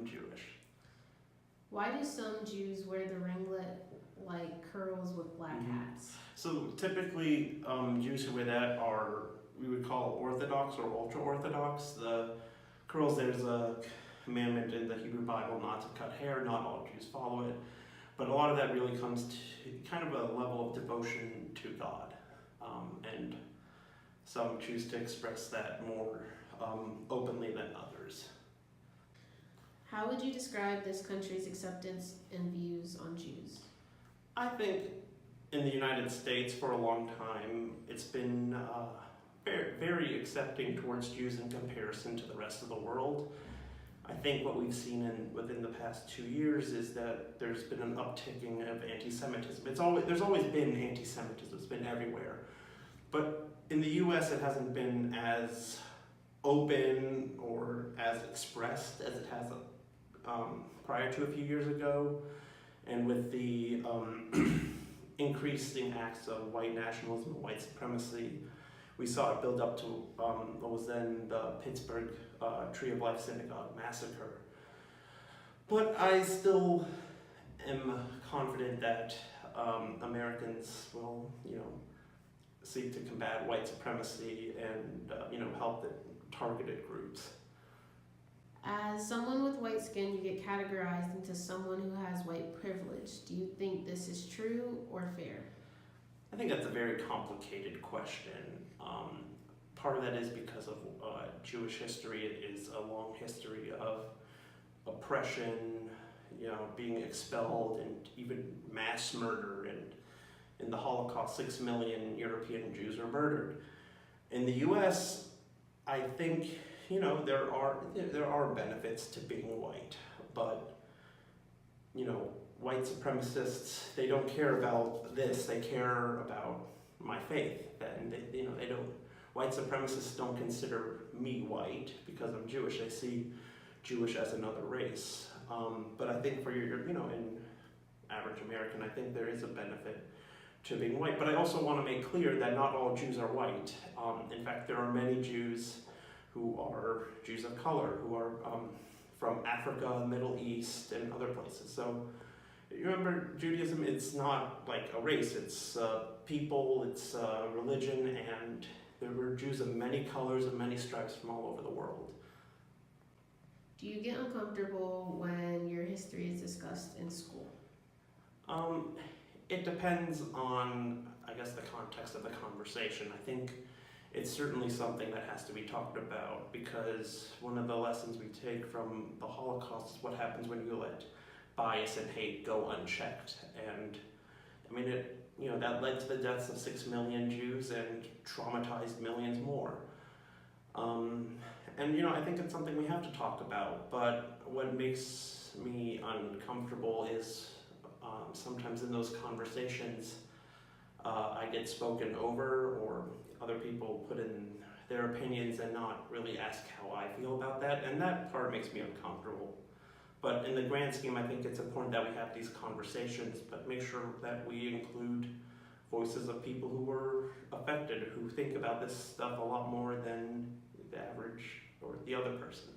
Jewish. Why do some Jews wear the ringlet-like curls with black hats? So typically, Jews who wear that are, we would call Orthodox or ultra-Orthodox. The curls, there's a commandment in the Hebrew Bible not to cut hair. Not all Jews follow it. But a lot of that really comes to kind of a level of devotion to God. And some choose to express that more openly than others. How would you describe this country's acceptance and views on Jews? I think in the United States for a long time, it's been very, very accepting towards Jews in comparison to the rest of the world. I think what we've seen within the past 2 years is that there's been an upticking of anti-Semitism. There's always been anti-Semitism, it's been everywhere. But in the US, it hasn't been as open or as expressed as it has prior to a few years ago. And with the increasing acts of white nationalism and white supremacy, we saw it build up to what was then the Pittsburgh Tree of Life Synagogue massacre. But I still am confident that Americans will, seek to combat white supremacy and, help the targeted groups. As someone with white skin, you get categorized into someone who has white privilege. Do you think this is true or fair? I think that's a very complicated question. Part of that is because of Jewish history. It is a long history of oppression, being expelled, and even mass murder. And in the Holocaust, 6 million European Jews were murdered. In the U.S., I think there are benefits to being white, but white supremacists, they don't care about this. They care about my faith, and they don't. White supremacists don't consider me white because I'm Jewish. They see Jewish as another race. But I think for in average American, I think there is a benefit to being white. But I also want to make clear that not all Jews are white. In fact, there are many Jews who are Jews of color, who are from Africa, Middle East, and other places. So you remember, Judaism, it's not like a race, it's people, it's religion, and there were Jews of many colors and many stripes from all over the world. Do you get uncomfortable when your history is discussed in school? It depends on, I guess, the context of the conversation. I think it's certainly something that has to be talked about, because one of the lessons we take from the Holocaust is what happens when you let bias and hate go unchecked. And I mean, that led to the deaths of 6 million Jews and traumatized millions more. And I think it's something we have to talk about, but what makes me uncomfortable is sometimes in those conversations I get spoken over, or other people put in their opinions and not really ask how I feel about that, and that part makes me uncomfortable. But in the grand scheme, I think it's important that we have these conversations, but make sure that we include voices of people who were affected, who think about this stuff a lot more than the average or the other person.